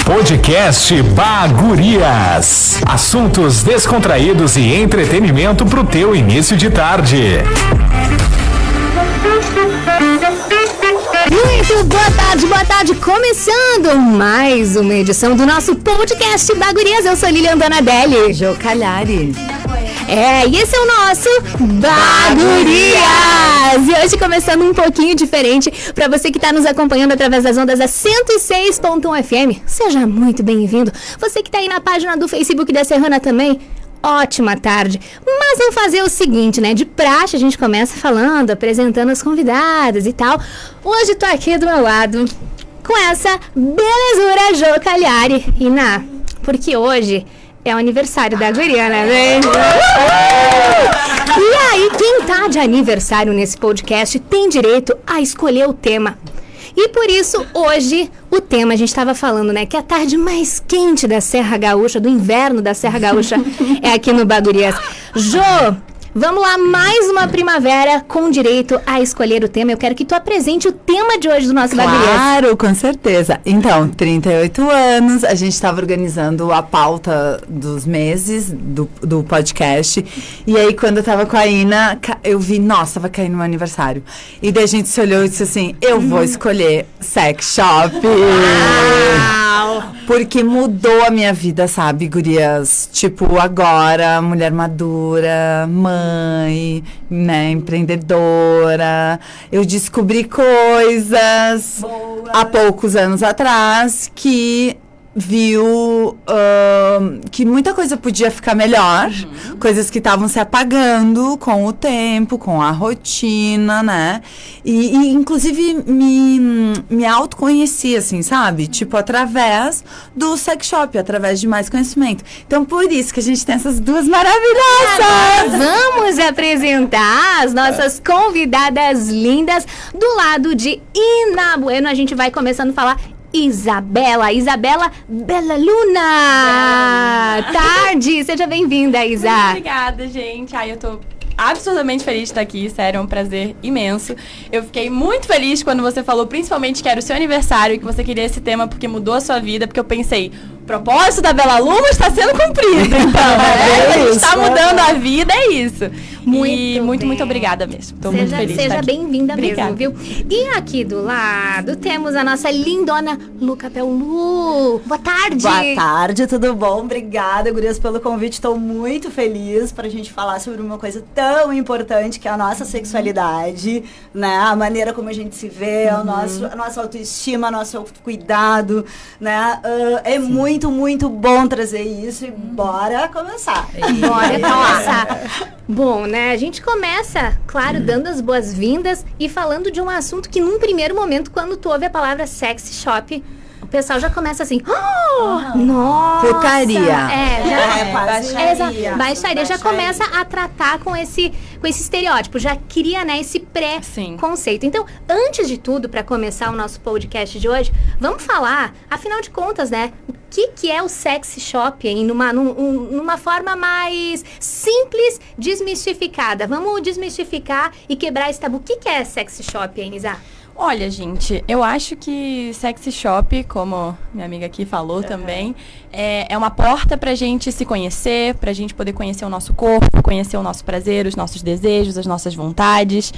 Podcast Bagurias. Assuntos descontraídos e entretenimento pro teu início de tarde. Muito boa tarde, começando mais uma edição do nosso podcast Bagurias. Eu sou Lilian Donatelli. Jô Calhari. E esse é o nosso Bagurias! E hoje começando um pouquinho diferente, para você que está nos acompanhando através das ondas da 106.1 FM, seja muito bem-vindo. Você que está aí na página do Facebook da Serrana também, ótima tarde. Mas vamos fazer o seguinte, né? De praxe a gente começa falando, apresentando as convidadas e tal. Hoje tô aqui do meu lado com essa belezura Jô Calhari. Iná, porque hoje é o aniversário da guria, né? E aí, quem tá de aniversário nesse podcast tem direito a escolher o tema. E por isso, hoje, o tema, a gente estava falando, né? Que a tarde mais quente da Serra Gaúcha, do inverno da Serra Gaúcha, é aqui no Bagurias. Jô, vamos lá, mais uma primavera com direito a escolher o tema. Eu quero que tu apresente o tema de hoje do nosso Bagurias. Claro, com certeza. Então, 38 anos, a gente estava organizando a pauta dos meses do podcast. E aí, quando eu tava com a Ina, eu vi, nossa, vai cair no meu aniversário. E daí a gente se olhou e disse assim, eu vou escolher sex shop. Porque mudou a minha vida, sabe, gurias? Tipo, agora, mulher madura, mãe, né, empreendedora. Eu descobri coisas há poucos anos atrás que viu que muita coisa podia ficar melhor, coisas que estavam se apagando com o tempo, com a rotina, né? E inclusive me autoconheci, assim, sabe? Tipo, através do sex shop, através de mais conhecimento. Então, por isso que a gente tem essas duas maravilhosas! Vamos apresentar as nossas convidadas lindas do lado de Ina Bueno. A gente vai começando a falar Isabela Bela Luna. Tarde, seja bem-vinda, Isa. Muito obrigada, gente. Eu tô absurdamente feliz de estar aqui, sério, é um prazer imenso. Eu fiquei muito feliz quando você falou, principalmente, que era o seu aniversário e que você queria esse tema porque mudou a sua vida, porque eu pensei, o propósito da Bela Luna está sendo cumprido, então, a gente está mudando a vida, é isso. Muito obrigada mesmo. Tô muito feliz de estar aqui. Seja bem-vinda mesmo, viu? E aqui do lado temos a nossa lindona Lu Capel. Lu, boa tarde. Boa tarde, tudo bom? Obrigada, gurias, pelo convite. Estou muito feliz pra gente falar sobre uma coisa tão importante que é a nossa sexualidade, né? A maneira como a gente se vê, a nossa autoestima, o nosso autocuidado, né? É muito, muito bom trazer isso e bora começar. Bora começar. Bom, né? A gente começa, claro, dando as boas-vindas e falando de um assunto que num primeiro momento, quando tu ouve a palavra sex shop, o pessoal já começa assim, nossa! Putaria. Baixaria. Já começa a tratar com esse estereótipo, já cria, né, esse pré-conceito. Então, antes de tudo, para começar o nosso podcast de hoje, vamos falar, afinal de contas, né, o que é o sex shop, hein, numa forma mais simples, desmistificada. Vamos desmistificar e quebrar esse tabu. O que é sex shop, hein, Isa? Olha, gente, eu acho que sexy shop, como minha amiga aqui falou também, é uma porta pra gente se conhecer, pra gente poder conhecer o nosso corpo, conhecer o nosso prazer, os nossos desejos, as nossas vontades.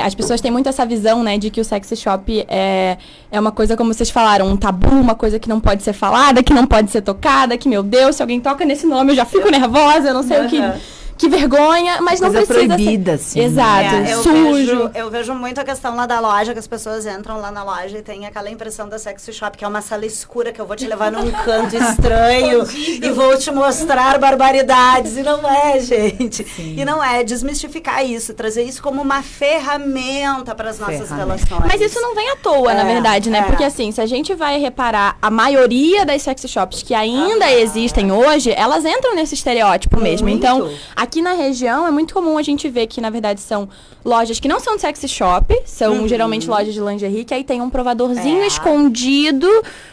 As pessoas têm muito essa visão, né, de que o sexy shop é uma coisa, como vocês falaram, um tabu, uma coisa que não pode ser falada, que não pode ser tocada, que, meu Deus, se alguém toca nesse nome eu já fico nervosa, eu não sei o que... Que vergonha, mas não precisa proibida, assim. Exato, sujo. Eu vejo muito a questão lá da loja, que as pessoas entram lá na loja e tem aquela impressão da sexy shop, que é uma sala escura, que eu vou te levar num canto estranho e vou te mostrar barbaridades. E não é, gente. Sim. E não é. Desmistificar isso, trazer isso como uma ferramenta para as nossas relações. Mas isso não vem à toa, na verdade, né? Porque assim, se a gente vai reparar, a maioria das sexy shops que ainda existem hoje, elas entram nesse estereótipo mesmo. Então, aqui na região é muito comum a gente ver que, na verdade, são lojas que não são sexy shop, são geralmente lojas de lingerie, que aí tem um provadorzinho escondido,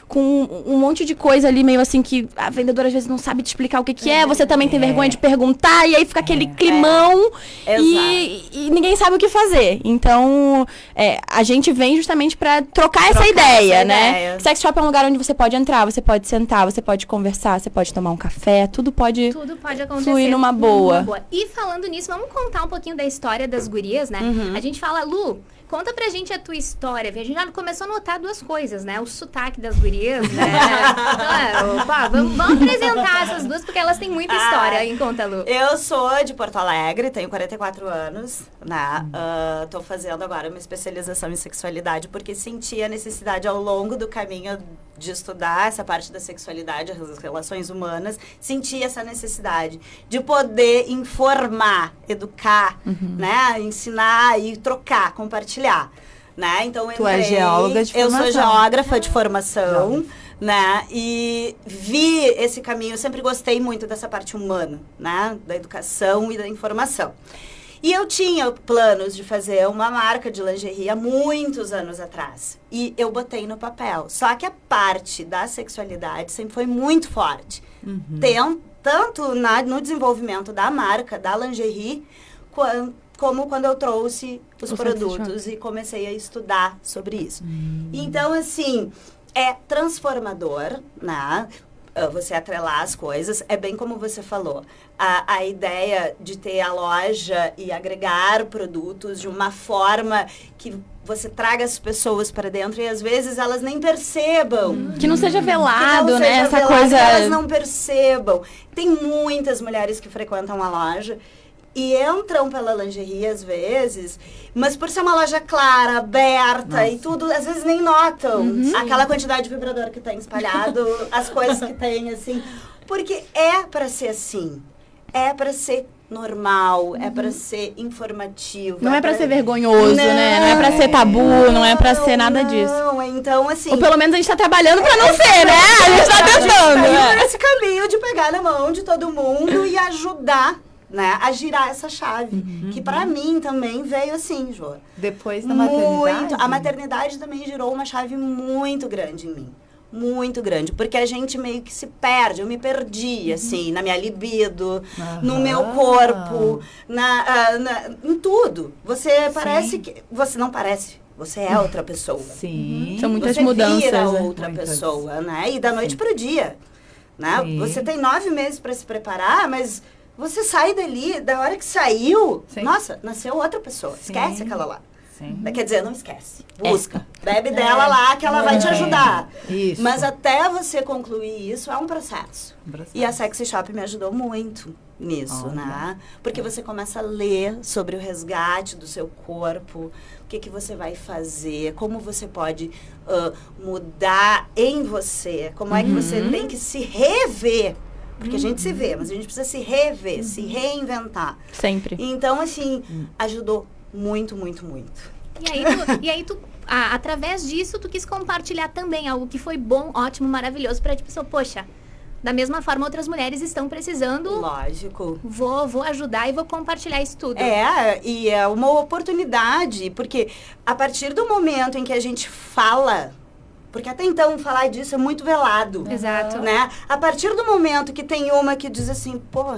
com um monte de coisa ali, meio assim, que a vendedora às vezes não sabe te explicar o que é, você também tem vergonha de perguntar, e aí fica aquele climão, e ninguém sabe o que fazer. Então, a gente vem justamente pra trocar essa ideia, né? Sex shop é um lugar onde você pode entrar, você pode sentar, você pode conversar, você pode tomar um café, tudo pode acontecer. Fluir numa boa. E falando nisso, vamos contar um pouquinho da história das gurias, né? A gente fala, Lu, conta pra gente a tua história. A gente já começou a notar duas coisas, né? O sotaque das gurias, né? Opa, vamos apresentar essas duas, porque elas têm muita história. Em conta, Lu. Eu sou de Porto Alegre, tenho 44 anos, né? Tô fazendo agora uma especialização em sexualidade, porque senti a necessidade ao longo do caminho de estudar essa parte da sexualidade, as relações humanas, senti essa necessidade de poder informar, educar, né? Ensinar e trocar, compartilhar, né? Então, Tu é geóloga de formação. Eu sou geógrafa de formação, né? E vi esse caminho, eu sempre gostei muito dessa parte humana, né? Da educação e da informação. E eu tinha planos de fazer uma marca de lingerie há muitos anos atrás. E eu botei no papel. Só que a parte da sexualidade sempre foi muito forte. Tanto no desenvolvimento da marca, da lingerie, como quando eu trouxe os produtos e comecei a estudar sobre isso. Então, assim, é transformador, né? Você atrelar as coisas, é bem como você falou. A ideia de ter a loja e agregar produtos de uma forma que você traga as pessoas para dentro e às vezes elas nem percebam. Que não seja velado, que não né? seja Essa velado, coisa. que elas não percebam. Tem muitas mulheres que frequentam a loja e entram pela lingerie às vezes, mas por ser uma loja clara, aberta e tudo, às vezes nem notam aquela quantidade de vibrador que tem espalhado, as coisas que tem, assim. Porque é para ser assim. É para ser normal, é para ser informativo. Não é pra ser vergonhoso, né? Não é pra ser tabu, não é pra ser nada disso. Não, então assim... Ou pelo menos a gente tá trabalhando pra não ser, né? A gente tá tentando. Tá indo nesse caminho de pegar na mão de todo mundo e ajudar, né, a girar essa chave. Que pra mim também veio assim, Jô. Depois da maternidade? A maternidade também girou uma chave muito grande em mim. Muito grande, porque a gente meio que se perde, eu me perdi, assim, na minha libido, no meu corpo, em tudo. Você parece que... Você não parece, você é outra pessoa. Sim. São muitas Você mudanças. vira Né? outra pessoa, né? E da noite pro dia, né? Você tem 9 meses para se preparar, mas você sai dali, da hora que saiu, nossa, nasceu outra pessoa. Esquece aquela lá. Quer dizer, não esquece. Busca. Bebe dela lá que ela vai te ajudar. Isso. Mas até você concluir isso, é um processo. E a Sexy Shop me ajudou muito nisso, né? Porque você começa a ler sobre o resgate do seu corpo, o que você vai fazer, como você pode mudar em você, como é que você tem que se rever. Porque a gente se vê, mas a gente precisa se rever, se reinventar. Sempre. Então, assim, ajudou muito, muito, muito. E aí tu através disso, tu quis compartilhar também algo que foi bom, ótimo, maravilhoso pra ti, pessoa, poxa, da mesma forma outras mulheres estão precisando. Lógico. Vou ajudar e vou compartilhar isso tudo. E é uma oportunidade, porque a partir do momento em que a gente fala, porque até então falar disso é muito velado. Exato. Né? A partir do momento que tem uma que diz assim, pô,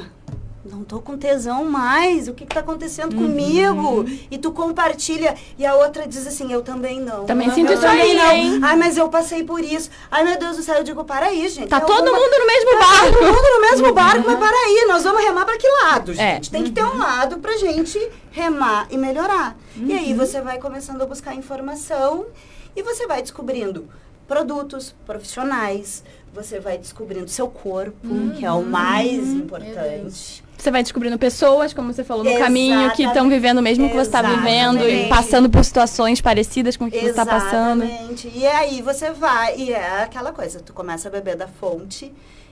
não tô com tesão mais, o que tá acontecendo comigo? E tu compartilha, e a outra diz assim, eu também não. Também sinto eu isso também aí, não. hein? Ai, mas eu passei por isso. Ai, meu Deus do céu, eu digo, para aí, gente. Tá todo mundo no mesmo Todo barco. mundo no mesmo barco, mas para aí, nós vamos remar para que lado, gente? Tem que ter um lado pra gente remar e melhorar. E aí você vai começando a buscar informação e você vai descobrindo produtos profissionais, você vai descobrindo seu corpo, que é o mais importante. Você vai descobrindo pessoas, como você falou, no caminho, que estão vivendo o mesmo que você está vivendo e passando por situações parecidas com o que você está passando. Exatamente. E aí você vai, e é aquela coisa, tu começa a beber da fonte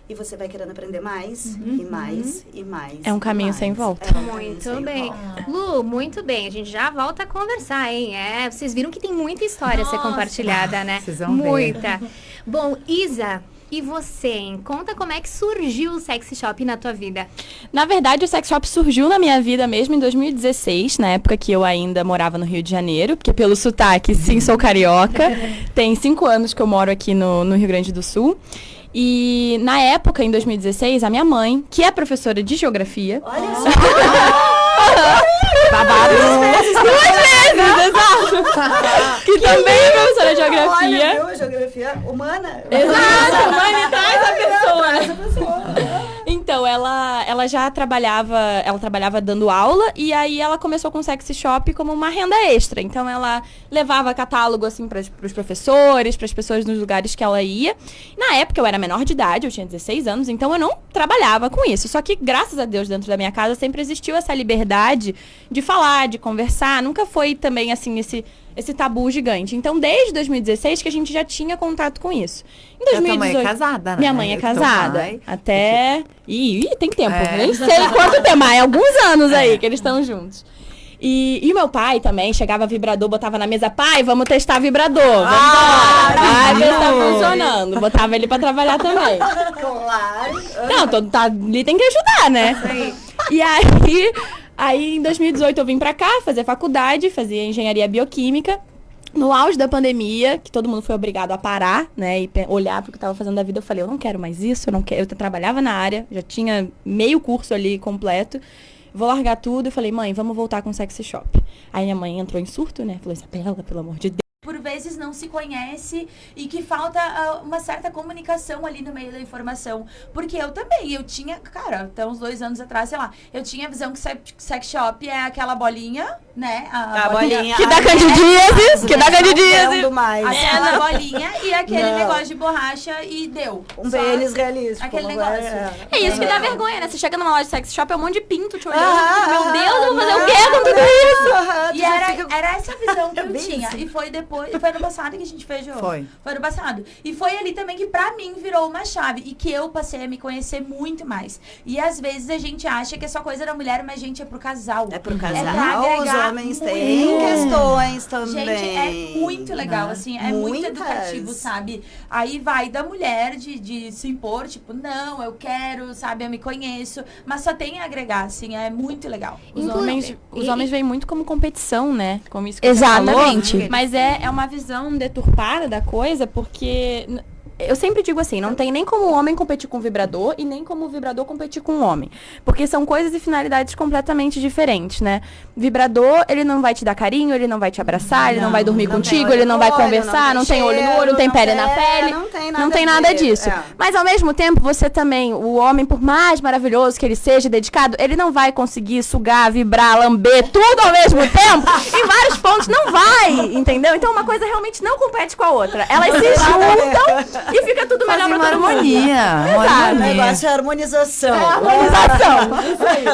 e você vai querendo aprender mais, e mais, e mais. É um caminho sem volta. Muito bem. Lu, muito bem. A gente já volta a conversar, hein? Vocês viram que tem muita história a ser compartilhada, né? Vocês vão ver. Muita. Bom, Isa, E você, hein? Conta como é que surgiu o Sexy Shop na tua vida. Na verdade, o sex shop surgiu na minha vida mesmo em 2016, na época que eu ainda morava no Rio de Janeiro, porque pelo sotaque, sim, sou carioca. Tem 5 anos que eu moro aqui no Rio Grande do Sul. E na época, em 2016, a minha mãe, que é professora de geografia... Olha só! Babado! 2 vezes, exato! Que também é professora de geografia. Olha, viu? Geografia humana. Exato, humanitais a pessoa. Então, ela já trabalhava dando aula, e aí ela começou com o Sexy Shop como uma renda extra. Então, ela levava catálogo, assim, para os professores, para as pessoas nos lugares que ela ia. Na época, eu era menor de idade, eu tinha 16 anos, então eu não trabalhava com isso. Só que, graças a Deus, dentro da minha casa, sempre existiu essa liberdade de falar, de conversar. Nunca foi também, assim, esse tabu gigante. Então, desde 2016 que a gente já tinha contato com isso. Em 2018, tua mãe é casada, né? Minha mãe é casada. Até... Ih, tem tempo. É. Nem sei quanto tempo, mas é alguns anos aí que eles estão juntos. E o meu pai também chegava vibrador, botava na mesa, pai, vamos testar vibrador. Vai ver se tá funcionando. Botava ele pra trabalhar também. Claro. Não, ali tem que ajudar, né? E aí, em 2018 eu vim pra cá fazer faculdade, fazia engenharia bioquímica. No auge da pandemia, que todo mundo foi obrigado a parar, né, e olhar pro que eu tava fazendo da vida, eu falei, eu não quero mais isso, eu não quero. Eu trabalhava na área, já tinha meio curso ali completo. Vou largar tudo. Eu falei, mãe, vamos voltar com o Sexy Shop. Aí minha mãe entrou em surto, né? Falou, Isabela, pelo amor de Deus. Por vezes não se conhece e que falta uma certa comunicação ali no meio da informação. Porque eu também, eu tinha, cara, até uns 2 anos atrás, sei lá, eu tinha a visão que sex shop é aquela bolinha, né? A bolinha. Que dá candidíases, Aquela bolinha e aquele negócio de borracha e deu. Um pênis realístico. Aquele negócio. É isso que dá vergonha, né? Você chega numa loja de sex shop, é um monte de pinto te olhando. Meu Deus, eu vou fazer o quê com tudo isso? E era essa visão que eu tinha. E foi depois, e foi ano passado que a gente fez, Jô. Foi ano passado. E foi ali também que pra mim virou uma chave. E que eu passei a me conhecer muito mais. E às vezes a gente acha que é só coisa da mulher, mas gente, é pro casal. É pro casal. É pra agregar. Os homens têm questões também. Gente, é muito legal, assim. É muito educativo, sabe? Aí vai da mulher de se impor, tipo, não, eu quero, sabe? Eu me conheço. Mas só tem a agregar, assim. É muito legal. Os homens veem muito como competição, né? Como isso que Exatamente. você falou. Mas é uma visão deturpada da coisa, porque... Eu sempre digo assim, não tem nem como o homem competir com o vibrador e nem como o vibrador competir com o homem. Porque são coisas e finalidades completamente diferentes, né? Vibrador, ele não vai te dar carinho, ele não vai te abraçar, ele não vai dormir contigo, ele não vai conversar, não tem olho no olho, não tem pele na pele. Não tem nada disso. Mas ao mesmo tempo, você também, o homem, por mais maravilhoso que ele seja, dedicado, ele não vai conseguir sugar, vibrar, lamber, tudo ao mesmo tempo. Em vários pontos, não vai, entendeu? Então uma coisa realmente não compete com a outra. Elas se juntam e fica tudo melhor pra todo mundo. O negócio é harmonização.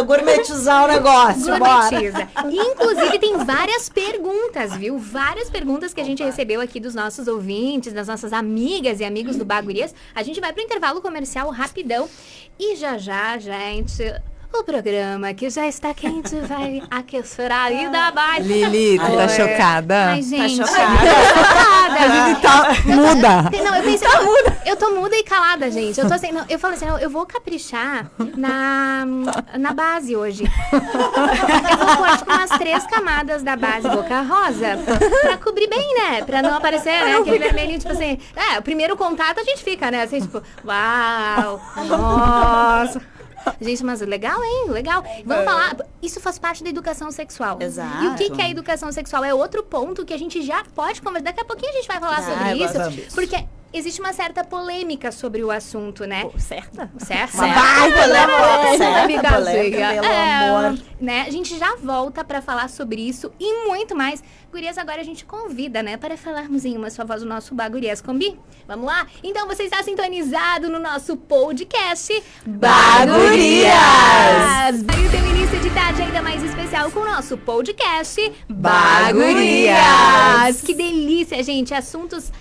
Gourmetizar o negócio. Gourmetiza. Inclusive, tem várias perguntas, viu? Várias perguntas que a gente recebeu aqui dos nossos ouvintes, das nossas amigas e amigos do Bagurias. A gente vai pro intervalo comercial rapidão. E já, gente... O programa que já está quente vai aquecer a ida abaixo. Lili, tá chocada? Ai, gente. Tá chocada. Muda. Não, eu pensei, eu tô muda e calada, gente. Eu tô assim, eu falei assim, eu vou caprichar na base hoje. Eu vou pôr tipo umas 3 camadas da base Boca Rosa pra cobrir bem, né? Pra não aparecer, né? Aquele vermelhinho, tipo assim. O primeiro contato a gente fica, né? Assim, tipo, uau, nossa. Gente, mas legal, hein? Legal. Vamos falar. Isso faz parte da educação sexual. Exato. E o que é educação sexual? É outro ponto que a gente já pode conversar. Daqui a pouquinho a gente vai falar sobre isso. Porque existe uma certa polêmica sobre o assunto, né? Certa? Certo. Polêmica, pelo amor. Né? A gente já volta pra falar sobre isso e muito mais. Gurias, agora a gente convida, né? Para falarmos em uma só voz do nosso Bagurias Combi. Vamos lá? Então você está sintonizado no nosso podcast Bagurias! E o teu início de tarde ainda mais especial com o nosso podcast Bagurias! Que delícia, gente! Assuntos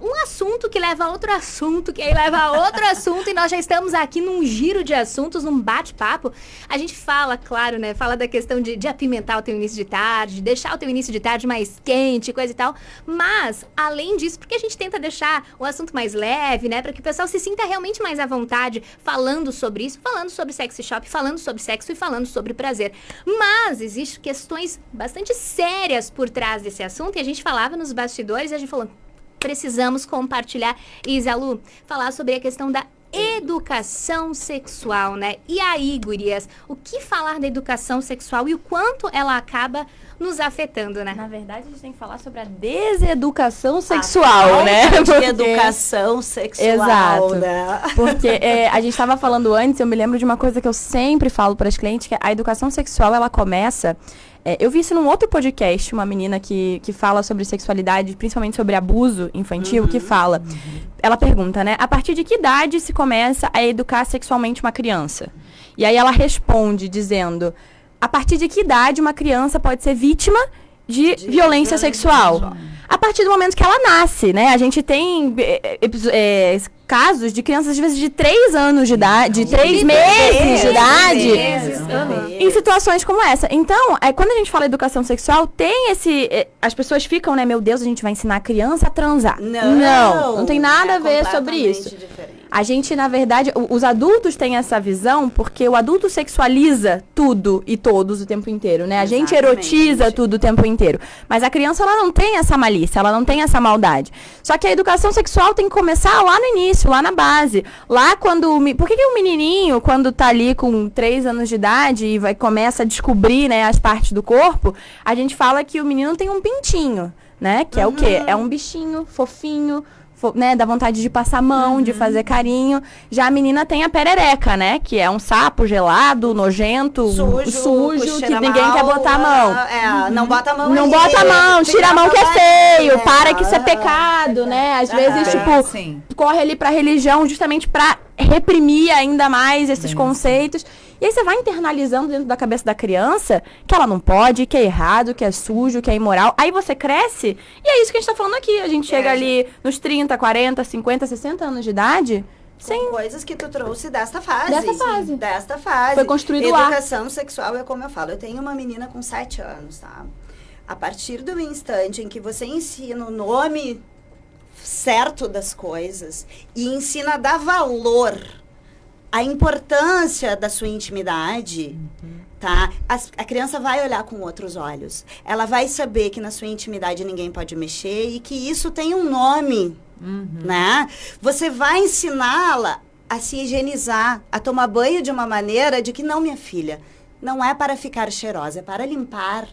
um assunto que leva a outro assunto, que aí leva a outro assunto, e nós já estamos aqui num giro de assuntos, num bate-papo. A gente fala, claro, né? Fala da questão de apimentar o teu início de tarde, de deixar o teu início de tarde mais quente, coisa e tal. Mas, além disso, porque a gente tenta deixar o assunto mais leve, né? Para que o pessoal se sinta realmente mais à vontade falando sobre isso, falando sobre sexy shop, falando sobre sexo e falando sobre prazer. Mas existem questões bastante sérias por trás desse assunto, e a gente falava nos bastidores, e a gente falou, precisamos compartilhar. Isalu, falar sobre a questão da educação sexual, né? E aí, gurias, o que falar da educação sexual e o quanto ela acaba nos afetando, né? Na verdade, a gente tem que falar sobre a deseducação sexual, né? Porque... educação sexual, exato, né? Porque a gente estava falando antes, eu me lembro de uma coisa que eu sempre falo para as clientes, que a educação sexual, ela começa... eu vi isso num outro podcast, uma menina que fala sobre sexualidade, principalmente sobre abuso infantil, que fala... Ela pergunta, né? A partir de que idade se começa a educar sexualmente uma criança? E aí ela responde dizendo... A partir de que idade uma criança pode ser vítima de violência sexual? A partir do momento que ela nasce, né? A gente tem casos de crianças, às vezes, de 3 anos de idade, de 3 meses de idade, em situações como essa. Então, quando a gente fala educação sexual, tem as pessoas ficam, né? Meu Deus, a gente vai ensinar a criança a transar. Não tem nada a ver sobre isso. Diferente. A gente, na verdade, os adultos têm essa visão porque o adulto sexualiza tudo e todos o tempo inteiro, né? A gente erotiza tudo o tempo inteiro. Mas a criança, ela não tem essa malícia, ela não tem essa maldade. Só que a educação sexual tem que começar lá no início, lá na base. Lá quando... Por que o menininho, quando tá ali com 3 anos de idade e começa a descobrir, né, as partes do corpo, a gente fala que o menino tem um pintinho, né? Que é o quê? É um bichinho fofinho, né, dá vontade de passar a mão, de fazer carinho. Já a menina tem a perereca, né? Que é um sapo gelado, nojento, sujo que ninguém quer botar a mão. Não bota a mão. Não bota a mão, tira a mão que é feio, para que isso é pecado, né? Às vezes, corre ali pra religião justamente pra reprimir ainda mais esses conceitos. E aí você vai internalizando dentro da cabeça da criança que ela não pode, que é errado, que é sujo, que é imoral. Aí você cresce e é isso que a gente tá falando aqui. A gente chega ali nos 30, 40, 50, 60 anos de idade... Sem coisas que tu trouxe desta fase. Desta fase. Foi construído lá. Educação sexual é como eu falo. Eu tenho uma menina com 7 anos, tá? A partir do instante em que você ensina o nome certo das coisas e ensina a dar valor, a importância da sua intimidade, tá? A criança vai olhar com outros olhos. Ela vai saber que na sua intimidade ninguém pode mexer e que isso tem um nome, né? Você vai ensiná-la a se higienizar, a tomar banho de uma maneira de que não, minha filha, não é para ficar cheirosa, é para limpar.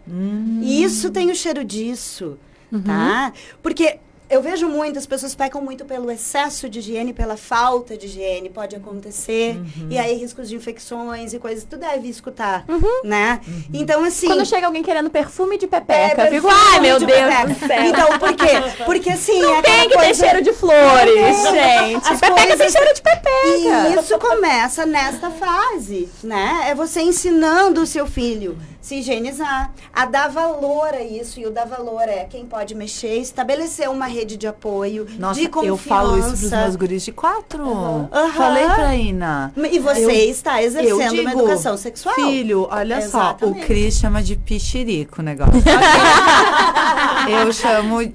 E isso tem o cheiro disso, tá? Porque... eu vejo muitas pessoas pecam muito pelo excesso de higiene, pela falta de higiene, pode acontecer. E aí riscos de infecções e coisas, tu deve escutar, né? Então, assim... quando chega alguém querendo perfume de pepeca, eu fico, ai, meu Deus do céu. Então, por quê? Porque, assim... não tem que ter cheiro de flores, gente. Pepeca tem cheiro de pepeca. E isso começa nesta fase, né? É você ensinando o seu filho se higienizar, a dar valor a isso. E o dar valor é quem pode mexer, estabelecer uma rede de apoio, nossa, de confiança. Eu falo isso pros meus guris de 4. Falei pra Ina. E você está exercendo uma educação sexual. Filho, olha só, o Cris chama de pichirico o negócio.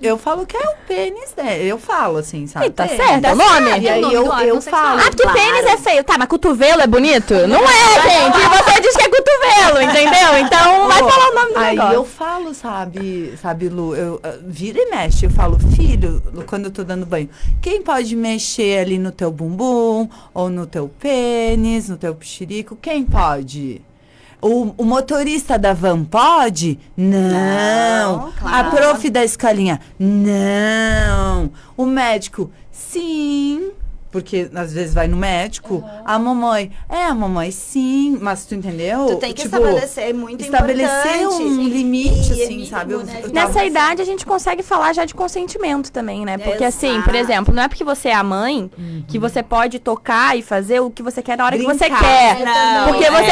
Eu falo que é o pênis, né? Eu falo assim, sabe? E tá certo, é o nome? E aí eu falo. Ah, porque pênis é feio. Tá, mas cotovelo é bonito? Não é, gente. E você diz que é cotovelo, entendeu? Então, vai falar o nome do negócio. Aí eu falo, sabe, Lu, eu vira e mexe, eu falo, filho, quando eu tô dando banho, quem pode mexer ali no teu bumbum, ou no teu pênis, no teu pichirico, quem pode? O motorista da van pode? Não. Claro. A prof da escolinha? Não. O médico? Sim. Porque às vezes vai no médico, a mamãe sim, mas tu entendeu? Tu tem que estabelecer muito estabelecer um limite, assim, sabe? Nessa idade a gente consegue falar já de consentimento também, né? Porque assim, por exemplo, não é porque você é a mãe que você pode tocar e fazer o que você quer na hora que você quer. Não, porque você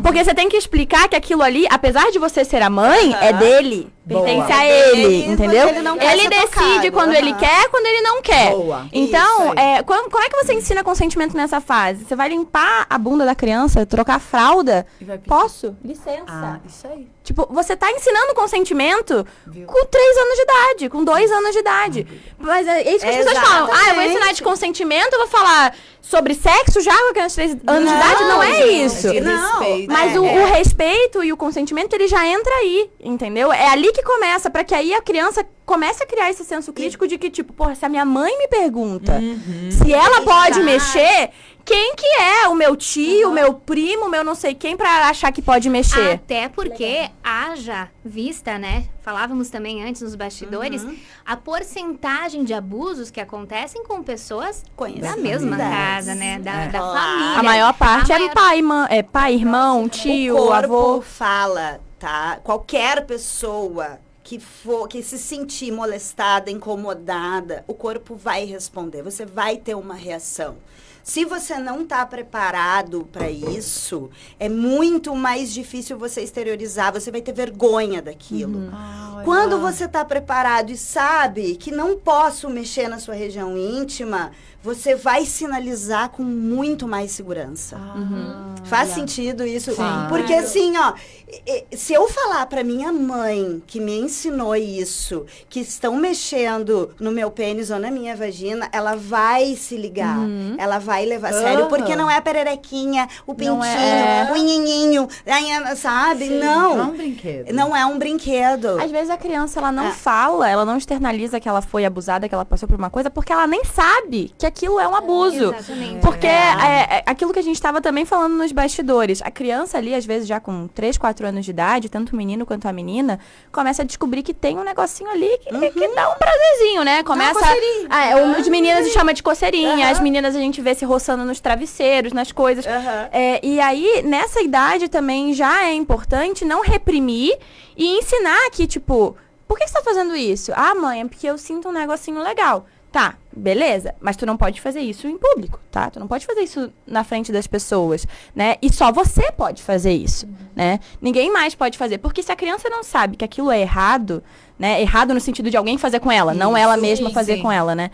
porque você tem que explicar que aquilo ali, apesar de você ser a mãe, é dele. Pertence a ele, entendeu? Ele decide quando ele quer, quando ele não quer. Boa. Então, como é que você ensina consentimento nessa fase? Você vai limpar a bunda da criança, trocar a fralda? Posso? Licença. Isso aí. Tipo, você tá ensinando consentimento com 3 anos de idade, com 2 anos de idade. Mas é isso que as pessoas falam. Eu vou ensinar de consentimento, eu vou falar sobre sexo já com criança de 3 anos de idade? Não é isso. Mas o respeito e o consentimento, ele já entra aí, entendeu? É ali que começa, pra que aí a criança comece a criar esse senso crítico de que, tipo, porra, se a minha mãe me pergunta se ela pode mexer, quem que é? O meu tio, o meu primo, o meu não sei quem, pra achar que pode mexer? Até porque haja vista, né? Falávamos também antes nos bastidores, a porcentagem de abusos que acontecem com pessoas da mesma casa, né? Da família. A maior parte é pai, irmão, tio, o corpo avô. Fala, tá? Qualquer pessoa que se sentir molestada, incomodada, o corpo vai responder. Você vai ter uma reação. Se você não está preparado para isso, é muito mais difícil você exteriorizar, você vai ter vergonha daquilo. Quando você está preparado e sabe que não posso mexer na sua região íntima, você vai sinalizar com muito mais segurança. Faz sentido isso? Sim. Porque assim, se eu falar para minha mãe, que me ensinou isso, que estão mexendo no meu pênis ou na minha vagina, ela vai se ligar. Ela vai levar a sério, porque não é a pererequinha, o pintinho, o nhinhinho, sabe? Não. Não é um brinquedo. Não é um brinquedo. Às vezes a criança, ela não fala, ela não externaliza que ela foi abusada, que ela passou por uma coisa, porque ela nem sabe que aquilo é um abuso. Exatamente. Porque aquilo que a gente estava também falando nos bastidores, a criança ali, às vezes já com 3, 4 anos de idade, tanto o menino quanto a menina, começa a descobrir que tem um negocinho ali que dá um prazerzinho, né? Começa... As meninas se chama de coceirinha, as meninas a gente vê se roçando nos travesseiros, nas coisas. E aí, nessa idade também já é importante não reprimir e ensinar que, tipo, por que você tá fazendo isso? Ah, mãe, é porque eu sinto um negocinho legal. Tá, beleza, mas tu não pode fazer isso em público, tá? Tu não pode fazer isso na frente das pessoas, né? E só você pode fazer isso, né? Ninguém mais pode fazer, porque se a criança não sabe que aquilo é errado, né? Errado no sentido de alguém fazer com ela, não ela mesma fazer com ela, né?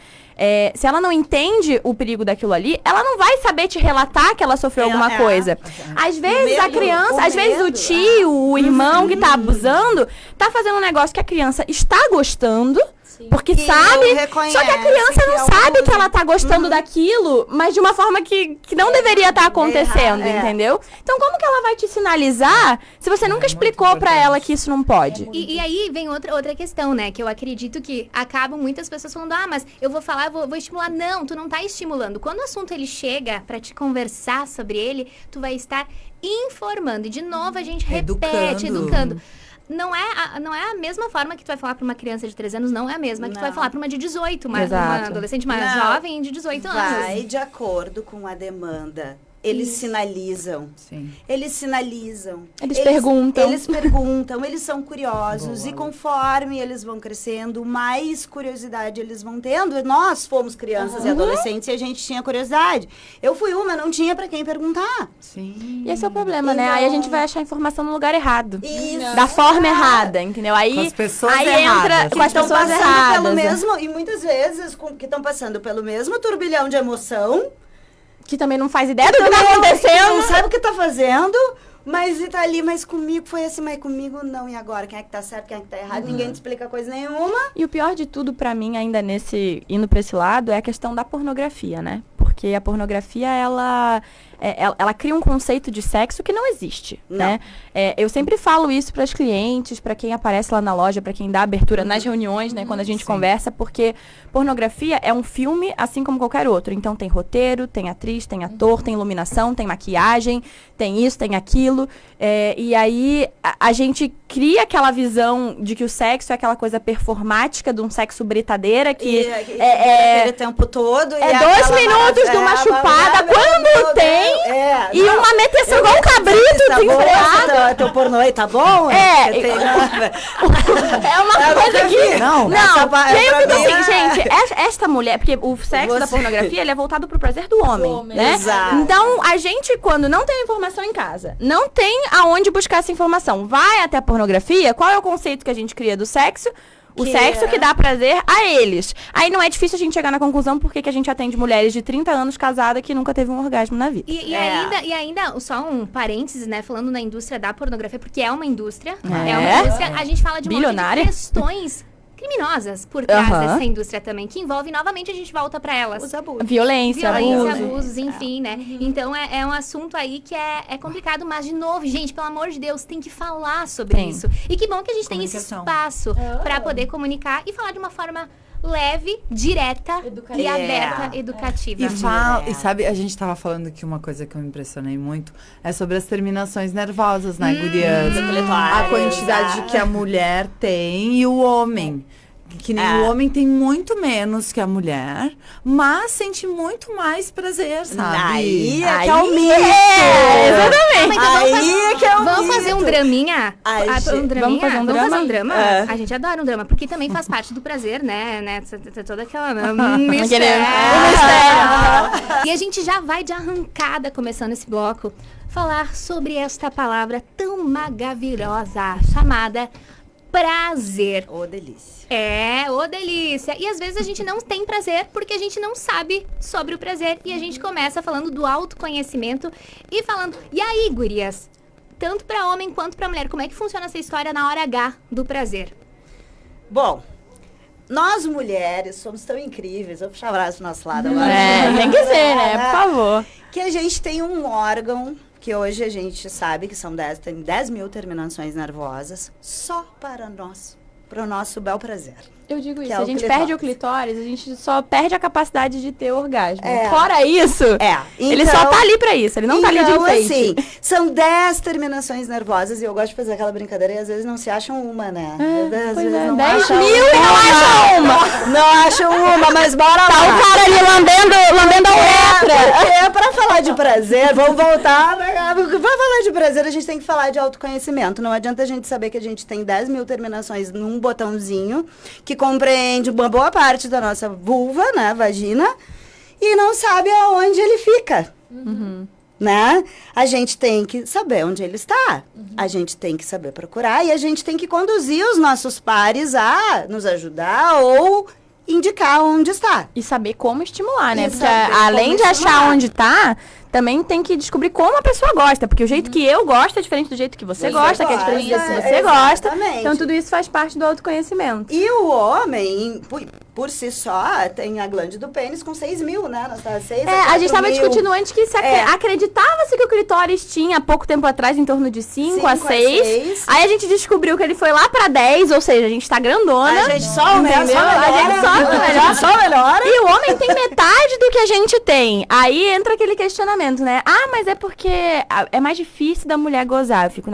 Se ela não entende o perigo daquilo ali, ela não vai saber te relatar que ela sofreu alguma coisa. Às vezes a criança, às vezes o tio, o irmão que tá abusando, tá fazendo um negócio que a criança está gostando, porque sabe, só que a criança não sabe que ela tá gostando daquilo, mas de uma forma que não deveria estar acontecendo, entendeu? Então como que ela vai te sinalizar se você nunca explicou pra ela que isso não pode? E aí vem outra questão, né? Que eu acredito que acabam muitas pessoas falando, mas eu vou falar, vou estimular. Não, tu não tá estimulando. Quando o assunto ele chega pra te conversar sobre ele, tu vai estar informando. E de novo a gente repete, educando. Não é a mesma forma que tu vai falar pra uma criança de 3 anos, não é a mesma que tu vai falar pra uma de 18, uma adolescente, uma jovem de 18 anos. Vai de acordo com a demanda. Eles sinalizam. Sim. Eles sinalizam. Eles perguntam. Eles perguntam, eles são curiosos. E conforme eles vão crescendo, mais curiosidade eles vão tendo. Nós fomos crianças e adolescentes e a gente tinha curiosidade. Eu fui não tinha pra quem perguntar. Sim. E esse é o problema, né? Aí a gente vai achar a informação no lugar errado. Isso. Da forma errada, entendeu? Aí, com as pessoas entra com as pessoas erradas. Pelo mesmo, e muitas vezes que estão passando pelo mesmo turbilhão de emoção, que também não faz ideia do que tá acontecendo. Não sabe o que tá fazendo, mas tá ali, mas comigo foi assim, mas comigo não. E agora? Quem é que tá certo, quem é que tá errado? Ninguém te explica coisa nenhuma. E o pior de tudo pra mim, ainda indo pra esse lado, é a questão da pornografia, né? Porque a pornografia, ela cria um conceito de sexo que não existe, né? Eu sempre falo isso para as clientes, para quem aparece lá na loja, para quem dá abertura nas reuniões, né? Quando a gente conversa, porque pornografia é um filme assim como qualquer outro. Então tem roteiro, tem atriz, tem ator, tem iluminação, tem maquiagem, tem isso, tem aquilo. E aí a gente cria aquela visão de que o sexo é aquela coisa performática de um sexo britadeira que é o tempo todo. É 2 minutos medos de uma chupada quando tem e não, uma meteção igual um cabrito desenfreado. Teu pornô aí tá bom? É. Tem, É uma coisa que... Não, e aí eu fico mim, assim, gente, esta mulher... Porque o sexo da pornografia, ele é voltado pro prazer do homem, né? Exato. Então, a gente, quando não tem informação em casa, não tem aonde buscar essa informação, vai até a pornografia, qual é o conceito que a gente cria do sexo? O sexo que dá prazer a eles. Aí não é difícil a gente chegar na conclusão porque que a gente atende mulheres de 30 anos casadas que nunca teve um orgasmo na vida. E ainda, só um parênteses, né? Falando na indústria da pornografia, porque é uma indústria. É uma indústria. A gente fala de um monte de questões criminosas por trás dessa indústria também, que envolve, novamente, a gente volta pra elas. Os abusos. Violência, abusos, enfim, né? Então, é um assunto aí que é complicado, mas, de novo, gente, pelo amor de Deus, tem que falar sobre isso. E que bom que a gente tem esse espaço pra poder comunicar e falar de uma forma leve, direta e aberta, educativa. E sabe, a gente tava falando que uma coisa que eu me impressionei muito é sobre as terminações nervosas, né, gurias? A quantidade que a mulher tem e o homem. Que nem o homem tem muito menos que a mulher, mas sente muito mais prazer, sabe? Aí é que é o mito. Exatamente. Aí que é o Vamos fazer um draminha? Vamos fazer um drama? A gente adora um drama, porque também faz parte do prazer, né? Toda aquela... mistério. E a gente já vai de arrancada, começando esse bloco, falar sobre esta palavra tão maravilhosa, chamada prazer. Ô, delícia. Ô delícia. E às vezes a gente não tem prazer porque a gente não sabe sobre o prazer. E a gente começa falando do autoconhecimento e falando... E aí, gurias? Tanto pra homem quanto pra mulher, como é que funciona essa história na hora H do prazer? Bom, nós mulheres somos tão incríveis. Vou puxar o braço do nosso lado agora. Tem que ser, né? Por favor. Que a gente tem um órgão... que hoje a gente sabe que são 10 mil terminações nervosas só para nós, para o nosso bel prazer. Eu digo isso, é a gente perde o clitóris, a gente só perde a capacidade de ter orgasmo. É. Fora isso, ele só tá ali pra isso, ele não tá ali de enfeite. Assim, são 10 terminações nervosas e eu gosto de fazer aquela brincadeira e às vezes não se acham uma, né? Às vezes não 10 acham mil e não acham uma. Não acham uma, mas bora lá. Tá o cara ali lambendo a uretra. Pra falar de prazer, vamos voltar. Pra falar de prazer, a gente tem que falar de autoconhecimento. Não adianta a gente saber que a gente tem 10 mil terminações num botãozinho que compreende uma boa parte da nossa vulva, né, vagina, e não sabe aonde ele fica, né? A gente tem que saber onde ele está, a gente tem que saber procurar e a gente tem que conduzir os nossos pares a nos ajudar ou indicar onde está. E saber como estimular, né? E Porque saber além de como achar estimular. onde tá, também tem que descobrir como a pessoa gosta. Porque o jeito que eu gosto é diferente do jeito que você gosta, que é diferente do jeito que você gosta. Exatamente. Então tudo isso faz parte do autoconhecimento. E o homem, por si só, tem a glande do pênis com 6 mil, né? A gente estava discutindo antes que acreditava-se que o clitóris tinha há pouco tempo atrás em torno de 5 a 6. Aí a gente descobriu que ele foi lá pra 10, ou seja, a gente tá grandona. A gente só aumenta, só melhora. E o homem tem metade do que a gente tem. Aí entra aquele questionamento, né? Ah, mas é porque é mais difícil da mulher gozar. Eu fico,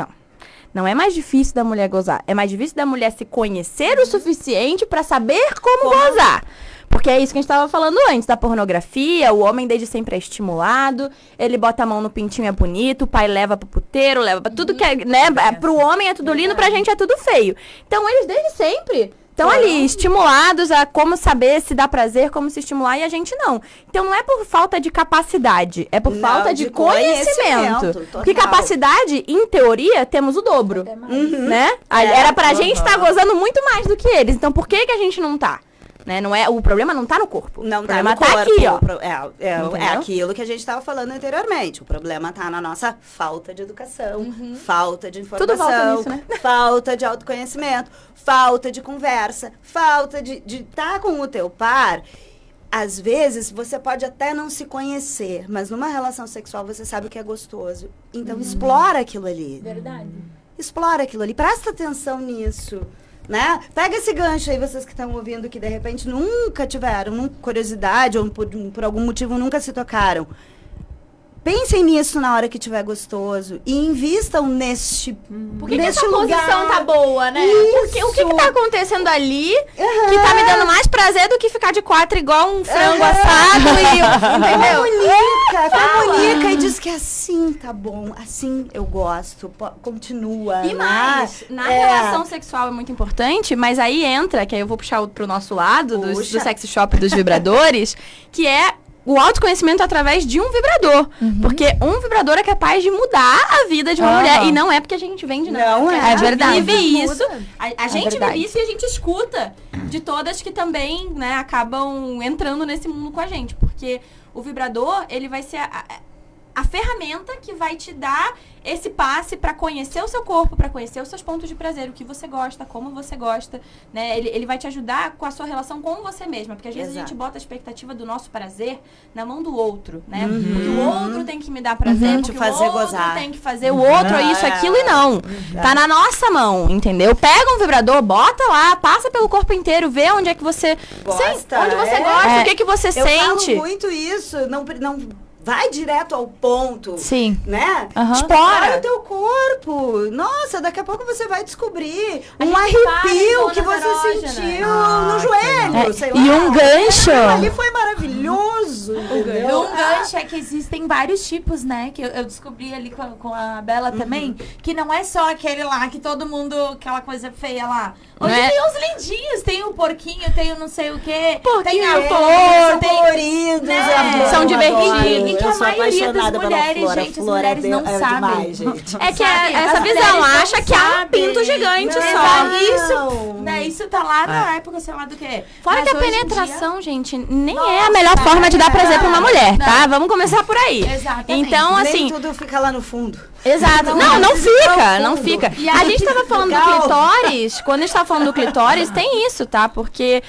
não é mais difícil da mulher gozar. É mais difícil da mulher se conhecer o suficiente pra saber como gozar. Porque é isso que a gente tava falando antes, da pornografia, o homem desde sempre é estimulado, ele bota a mão no pintinho, é bonito, o pai leva pro puteiro, leva pra tudo que é, né, pro homem é tudo lindo, pra gente é tudo feio. Então eles desde sempre estão ali, estimulados a como saber se dá prazer, como se estimular, e a gente não. Então não é por falta de capacidade, é por falta de conhecimento. Porque capacidade, em teoria, temos o dobro, né? Era pra gente estar gozando muito mais do que eles, então por que a gente não tá? Né? Não é, o problema não tá no corpo. Não o problema tá no corpo. Aqui, ó. É aquilo que a gente estava falando anteriormente. O problema tá na nossa falta de educação, falta de informação, Tudo volta nisso, né? falta de autoconhecimento, falta de conversa, falta de estar com o teu par. Às vezes, você pode até não se conhecer, mas numa relação sexual você sabe o que é gostoso. Então, explora aquilo ali. Verdade. Explora aquilo ali. Presta atenção nisso. Né? Pega esse gancho aí, vocês que estão ouvindo, que de repente nunca tiveram curiosidade ou por algum motivo nunca se tocaram. Pensem nisso na hora que tiver gostoso e invistam neste Por que neste essa lugar. posição tá boa, né? Porque o que tá acontecendo ali que tá me dando mais prazer do que ficar de 4 igual um frango assado entendeu? Comunica e diz que assim tá bom, assim eu gosto, continua. E mais, na relação sexual é muito importante, mas aí entra, que aí eu vou puxar pro nosso lado, do sex shop dos vibradores, que é o autoconhecimento através de um vibrador. Porque um vibrador é capaz de mudar a vida de uma mulher. E não é porque a gente vende, não. É verdade. Vive isso. A gente vive isso e a gente escuta de todas que também, né, acabam entrando nesse mundo com a gente. Porque o vibrador, ele vai ser a ferramenta que vai te dar esse passe para conhecer o seu corpo, para conhecer os seus pontos de prazer, o que você gosta, como você gosta, né? Ele vai te ajudar com a sua relação com você mesma, porque às vezes a gente bota a expectativa do nosso prazer na mão do outro, né? Porque o outro tem que me dar prazer, porque fazer o outro gozar. tem que fazer o outro isso, aquilo e não. Tá na nossa mão, entendeu? Pega um vibrador, bota lá, passa pelo corpo inteiro, vê onde é que você Gosta, onde você gosta, o que você Eu sente. falo muito isso, não vai direto ao ponto. Sim. Né? Explora o teu corpo. Nossa, daqui a pouco você vai descobrir A um gente para arrepio em que zonas você erógenas. sentiu no joelho, sei lá. E um gancho. Ali foi maravilhoso. entendeu? Um gancho é que existem vários tipos, né? Que eu descobri ali com a Bela também. Que não é só aquele lá que todo mundo, aquela coisa feia lá. Hoje tem os lindinhos. Tem o porquinho, tem o não sei o quê. Tem a flor, são tem... coloridos, né? a flor, São eu divertidos. E que eu a sou maioria das apaixonada pela mulheres, flor. gente, A as flor mulheres não sabem. demais, gente. É que Sabe? essa As visão mulheres não acha que é um sabem. pinto gigante Não. só. Isso, né? Isso tá lá na época, sei lá do quê. Fora Mas que a hoje em penetração, gente, nem é a Nossa, melhor forma de dar prazer pra uma mulher, tá? Não. Vamos começar por aí. Exatamente. Então, Nem assim, tudo fica lá no fundo. exato. Não fica. E A aí, gente tava falando do legal. clitóris, quando a gente tava falando do clitóris, tem isso, tá? Porque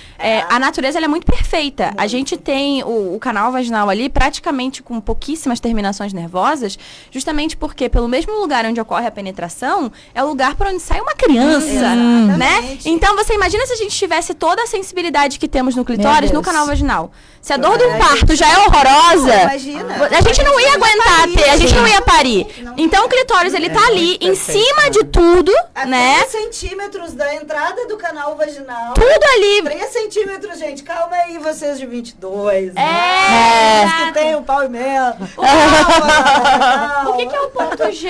a natureza ela é muito perfeita. A gente tem o canal vaginal ali praticamente com pouquíssimas terminações nervosas, justamente porque pelo mesmo lugar onde ocorre a penetração, é o lugar para onde sai uma criança, né? Então você imagina se a gente tivesse toda a sensibilidade que temos no clitóris no canal vaginal. Se a dor de um parto já é horrorosa, Imagina. a gente não ia aguentar ter, a gente não ia parir. Então o clitóris ele tá ali em cima de tudo, A né? 3 centímetros da entrada do canal vaginal. Tudo ali. 3 centímetros, gente. Calma aí, vocês de 22. É. Que tem o pau e mel. O que é o ponto G?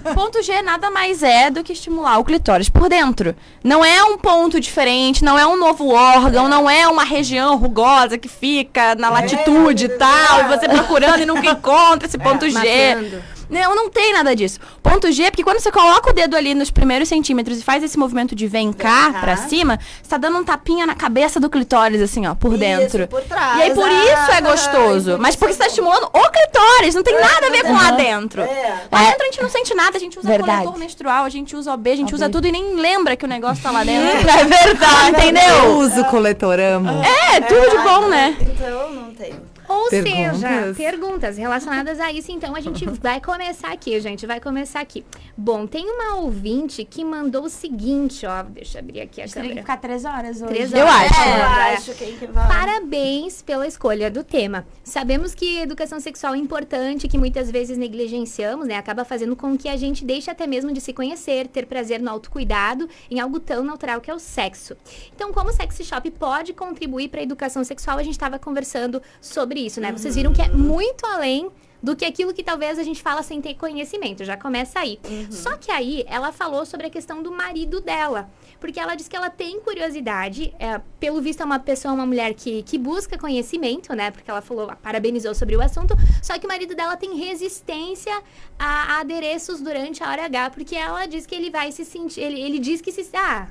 O ponto G nada mais é do que estimular o clitóris por dentro. Não é um ponto diferente, não é um novo órgão, não é uma região rugosa que fica na latitude e tal, e você procurando e nunca encontra esse ponto G. Não tem nada disso. Ponto G é porque quando você coloca o dedo ali nos primeiros centímetros e faz esse movimento de vem cá pra cima, você tá dando um tapinha na cabeça do clitóris, assim, ó, por dentro. Por trás. E aí por isso é gostoso. Mas porque você tá estimulando o clitóris, não tem nada a ver com lá dentro. Lá dentro a gente não sente nada, a gente usa coletor menstrual, a gente usa OB, a gente usa tudo e nem lembra que o negócio tá lá dentro. É verdade. Entendeu? Eu uso coletor, amo. É, tudo de bom, né? Então, não tem. Ou Perguntas? seja, perguntas relacionadas a isso. Então, a gente vai começar aqui, gente. Vai começar aqui. Bom, tem uma ouvinte que mandou o seguinte, ó. Deixa eu abrir aqui a Teria que câmera. ficar 3 horas hoje. 3 Eu horas. acho. Eu acho que vai. Parabéns pela escolha do tema. Sabemos que educação sexual é importante, que muitas vezes negligenciamos, né? Acaba fazendo com que a gente deixe até mesmo de se conhecer, ter prazer no autocuidado, em algo tão natural que é o sexo. Então, como o Sex Shop pode contribuir para a educação sexual, a gente estava conversando sobre isso, né? Vocês viram que é muito além do que aquilo que talvez a gente fala sem ter conhecimento, já começa aí. Só que aí, ela falou sobre a questão do marido dela, porque ela disse que ela tem curiosidade, pelo visto é uma mulher que busca conhecimento, né, porque ela falou, parabenizou sobre o assunto, só que o marido dela tem resistência a adereços durante a hora H, porque ela diz que ele vai se sentir, ele diz que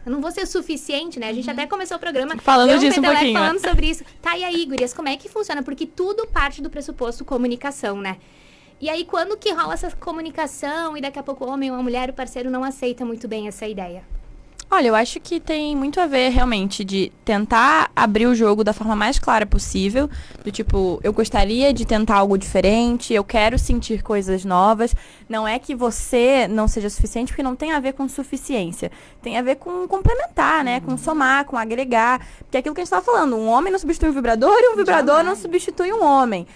eu não vou ser suficiente, né, a gente até começou o programa Falando deu disso um peteleco pouquinho, falando sobre isso. Tá, e aí, gurias, como é que funciona? Porque tudo parte do pressuposto comunicação, né? E aí, quando que rola essa comunicação e daqui a pouco o homem ou a mulher, o parceiro não aceita muito bem essa ideia? Olha, eu acho que tem muito a ver, realmente, de tentar abrir o jogo da forma mais clara possível. Do tipo, eu gostaria de tentar algo diferente, eu quero sentir coisas novas. Não é que você não seja suficiente, porque não tem a ver com suficiência. Tem a ver com complementar, né? Com somar, com agregar. Porque é aquilo que a gente estava falando, um homem não substitui um vibrador e um vibrador não substitui um homem.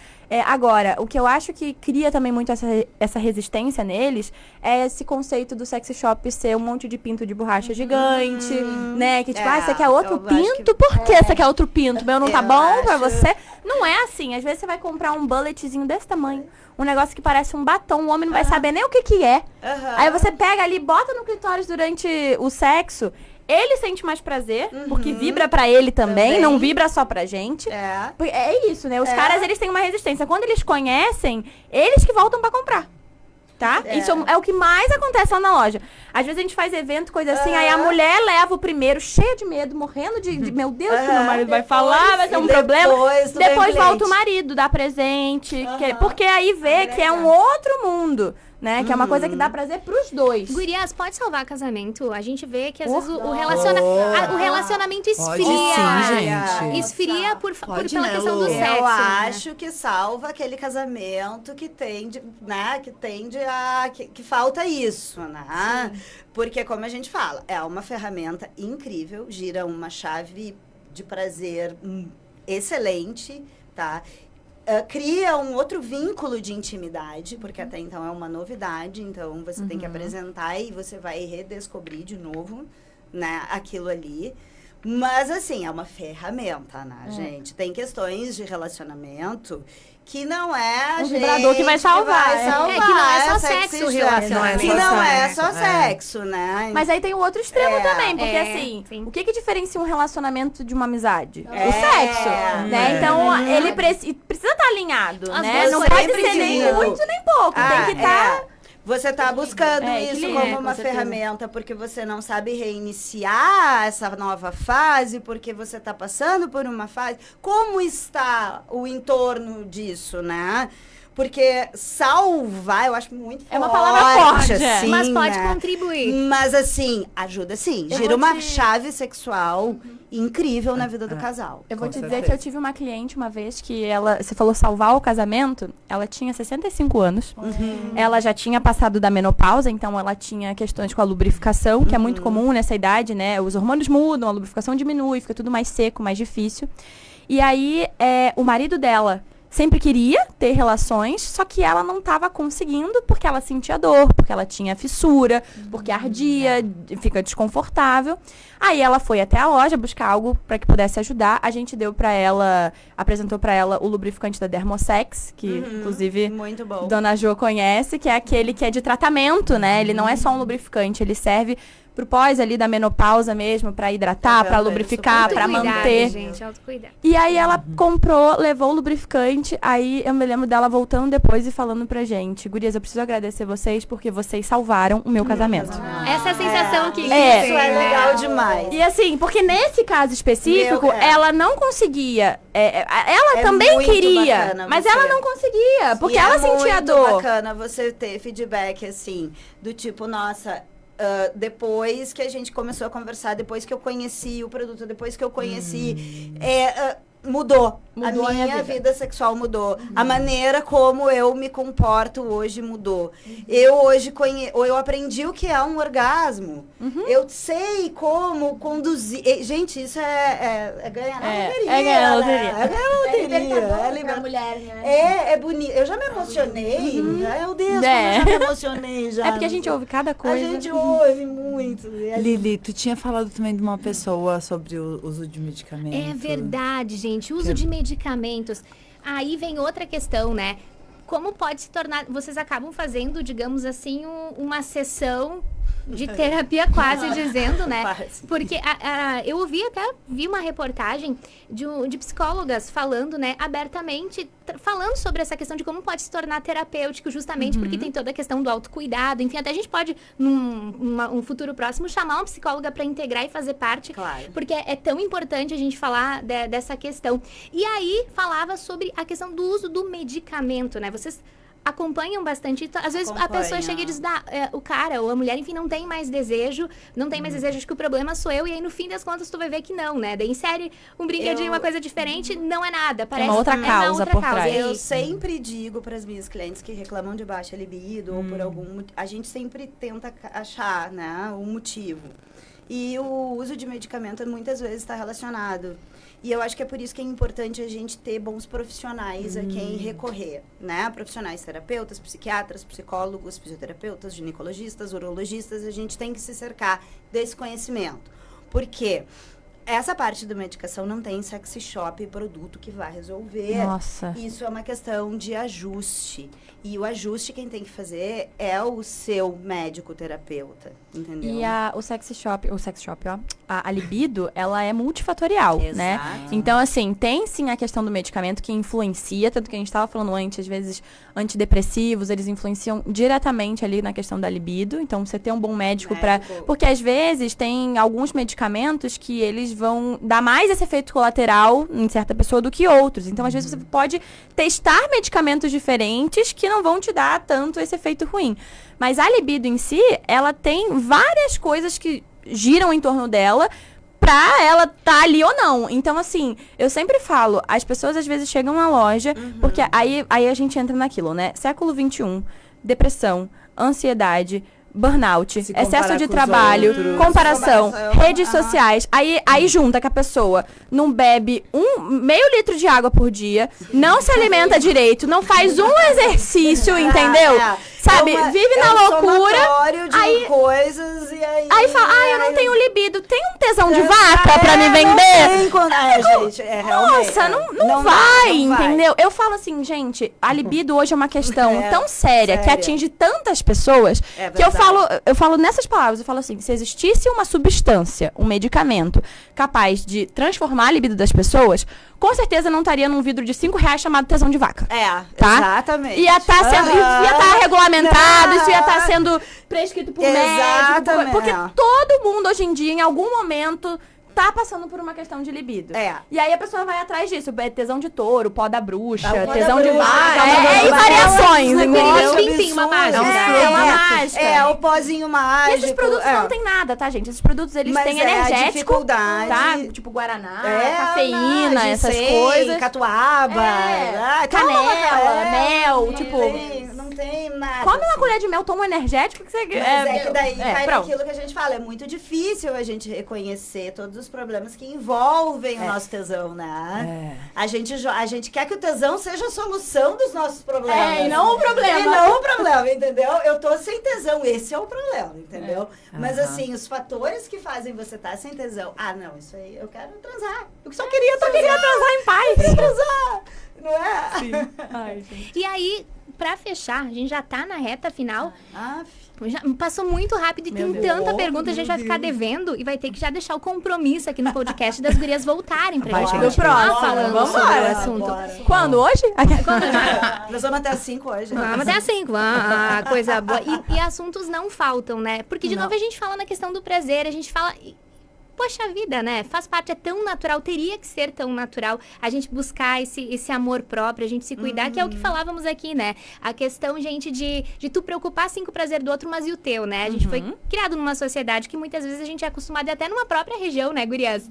Agora, o que eu acho que cria também muito essa resistência neles é esse conceito do sex shop ser um monte de pinto de borracha gigante, né? Que tipo, você quer outro pinto? Por que você quer outro pinto? Meu não tá bom pra você? Não é assim. Às vezes você vai comprar um bulletzinho desse tamanho, um negócio que parece um batom, o homem não vai saber nem o que é. Aí você pega ali, bota no clitóris durante o sexo, ele sente mais prazer, porque vibra pra ele também, não vibra só pra gente. É isso, né? Os caras, eles têm uma resistência. Quando eles conhecem, eles que voltam pra comprar. Tá? Isso é o que mais acontece lá na loja. Às vezes a gente faz evento, coisa assim, aí a mulher leva o primeiro, cheia de medo, morrendo de meu Deus, que meu marido vai falar, vai ser um problema. Depois volta o marido, dá presente, porque aí vê que é um outro mundo. Né? Que é uma coisa que dá prazer pros dois. Gurias, pode salvar casamento? A gente vê que às vezes o relacionamento esfria. Pode sim, gente. Esfria pela questão do Eu sexo. acho que salva aquele casamento que tende, né? Que falta isso, né? Porque, como a gente fala, é uma ferramenta incrível, gira uma chave de prazer excelente, tá? Cria um outro vínculo de intimidade, porque até então é uma novidade, então você tem que apresentar e você vai redescobrir de novo, né, aquilo ali. Mas, assim, é uma ferramenta, né, gente? Tem questões de relacionamento que não é um vibrador que vai salvar. Que não é só sexo o relacionamento. Que não é só sexo, né? Mas aí tem o outro extremo também, porque assim, o que diferencia um relacionamento de uma amizade? O sexo, né? Então, ele precisa estar alinhado, né? Não pode ser nem muito nem pouco, tem que estar... Você está buscando isso como uma ferramenta porque você não sabe reiniciar essa nova fase, porque você está passando por uma fase. Como está o entorno disso, né? Porque salvar, eu acho muito forte. É uma palavra forte, assim, mas pode né? contribuir. Mas assim, ajuda sim. Gira uma chave sexual incrível na vida do casal. Eu vou te dizer que eu tive uma cliente uma vez que você falou salvar o casamento, ela tinha 65 anos, ela já tinha passado da menopausa, então ela tinha questões com a lubrificação, que é muito comum nessa idade, né? Os hormônios mudam, a lubrificação diminui, fica tudo mais seco, mais difícil. E aí, o marido dela sempre queria ter relações, só que ela não estava conseguindo porque ela sentia dor, porque ela tinha fissura, porque ardia, fica desconfortável. Aí ela foi até a loja buscar algo para que pudesse ajudar. A gente deu para ela, apresentou para ela o lubrificante da Dermosex, que inclusive muito bom. Dona Jo conhece, que é aquele que é de tratamento, né? Ele não é só um lubrificante, ele serve pro pós ali da menopausa mesmo, pra hidratar, pra lubrificar, pra manter. Gente, autocuidado. E aí ela comprou, levou o lubrificante, aí eu me lembro dela voltando depois e falando pra gente: gurias, eu preciso agradecer vocês porque vocês salvaram o meu casamento. Essa é a sensação que isso é legal demais. E assim, porque nesse caso específico, ela não conseguia, ela também queria, mas ela não conseguia, porque ela sentia dor. É bacana você ter feedback assim, do tipo, nossa, depois que a gente começou a conversar, depois que eu conheci o produto, depois que eu conheci, mudou. A minha vida sexual mudou. A maneira como eu me comporto hoje mudou. Eu hoje eu aprendi o que é um orgasmo. Eu sei como conduzir. Gente, isso é ganhar na loteria. É ganhar na loteria. É ganhar na loteria. É libertador pra mulher, né? É bonito. Eu já me emocionei. Meu Deus, como eu já me emocionei. Já. É porque a gente ouve cada coisa. A gente ouve muito. Lili, tu tinha falado também de uma pessoa sobre o uso de medicamentos. É verdade, gente. Uso de medicamentos. Aí vem outra questão, né? Como pode se tornar... Vocês acabam fazendo, digamos assim, uma sessão de terapia, quase dizendo, né? Porque eu vi uma reportagem de psicólogas falando, né, abertamente, falando sobre essa questão de como pode se tornar terapêutico, justamente porque tem toda a questão do autocuidado. Enfim, até a gente pode, num futuro próximo, chamar uma psicóloga para integrar e fazer parte. Claro. Porque é tão importante a gente falar dessa questão. E aí, falava sobre a questão do uso do medicamento, né? Vocês acompanham bastante. Às vezes a pessoa chega e diz, o cara ou a mulher, enfim, não tem mais desejo, acho que o problema sou eu, e aí no fim das contas tu vai ver que não, né? Daí insere um brinquedinho, uma coisa diferente, não é nada. Parece uma outra causa por trás. Eu sempre digo para as minhas clientes que reclamam de baixa libido ou por algum... A gente sempre tenta achar, né, um motivo. E o uso de medicamento muitas vezes está relacionado. E eu acho que é por isso que é importante a gente ter bons profissionais a quem recorrer, né? Profissionais terapeutas, psiquiatras, psicólogos, fisioterapeutas, ginecologistas, urologistas. A gente tem que se cercar desse conhecimento. Por quê? Essa parte da medicação não tem sexy shop e produto que vai resolver. Nossa. Isso é uma questão de ajuste. E o ajuste quem tem que fazer é o seu médico terapeuta, entendeu? E o sex shop, ó, a libido, ela é multifatorial, né? Então, assim, tem sim a questão do medicamento que influencia, tanto que a gente estava falando antes, às vezes, antidepressivos, eles influenciam diretamente ali na questão da libido. Então, você ter um bom médico para... Porque, às vezes, tem alguns medicamentos que eles vão dar mais esse efeito colateral em certa pessoa do que outros. Então, às vezes, você pode testar medicamentos diferentes que não vão te dar tanto esse efeito ruim. Mas a libido em si, ela tem várias coisas que giram em torno dela pra ela tá ali ou não. Então, assim, eu sempre falo, as pessoas às vezes chegam na loja, porque aí a gente entra naquilo, né? Século XXI, depressão, ansiedade, burnout, excesso de trabalho, comparação, redes sociais. Aí junta que a pessoa não bebe meio litro de água por dia, não se alimenta direito, não faz um exercício, entendeu? Sabe, vive na loucura. De aí coisas e aí fala, eu não tenho libido, tem um tesão de vaca pra me vender? Gente, realmente. Nossa, não vai, entendeu? Eu falo assim, gente, a libido hoje é uma questão tão séria que atinge tantas pessoas que eu falo nessas palavras, eu falo assim, se existisse uma substância, um medicamento capaz de transformar a libido das pessoas, com certeza não estaria num vidro de R$5 chamado tesão de vaca. Tá? Exatamente. Ia estar regulamentado, isso ia estar sendo prescrito por médico. Porque todo mundo hoje em dia, em algum momento, tá passando por uma questão de libido. E aí a pessoa vai atrás disso. Tesão de touro, pó da bruxa, tesão de vaca. E variações, entendeu? Enfim, uma mágica. Uma mágica. O pozinho mágico. E esses produtos não tem nada, tá, gente? Esses produtos, eles têm energético, tá? Tipo guaraná, cafeína, essas coisas. Catuaba. Canela, mel, Não tem nada. Come uma colher de mel, toma um energético que você... Mas que daí cai naquilo que a gente fala. É muito difícil a gente reconhecer todos os problemas que envolvem o nosso tesão, né? A gente quer que o tesão seja a solução dos nossos problemas. E não o problema. E não o problema, entendeu? Eu tô sem tesão, esse é o problema, entendeu? Mas assim, os fatores que fazem você estar sem tesão. Não, isso aí, eu quero transar. Eu só queria transar em paz. Eu queria transar, não é? Sim. Ai, gente. E aí, pra fechar, a gente já tá na reta final. Já passou muito rápido e tem tanta pergunta, a gente vai ficar devendo e vai ter que já deixar o compromisso aqui no podcast das gurias voltarem pra gente continuar falando sobre o assunto. Quando? Hoje? Nós vamos até às 5 hoje. Vamos até às 5, coisa boa. E assuntos não faltam, né? Porque, de novo, a gente fala na questão do prazer, a gente fala... Poxa vida, né? Faz parte, é tão natural, teria que ser tão natural a gente buscar esse amor próprio, a gente se cuidar, que é o que falávamos aqui, né? A questão, gente, de tu preocupar sim com o prazer do outro, mas e o teu, né? A gente foi criado numa sociedade que muitas vezes a gente é acostumado, até numa própria região, né, gurias?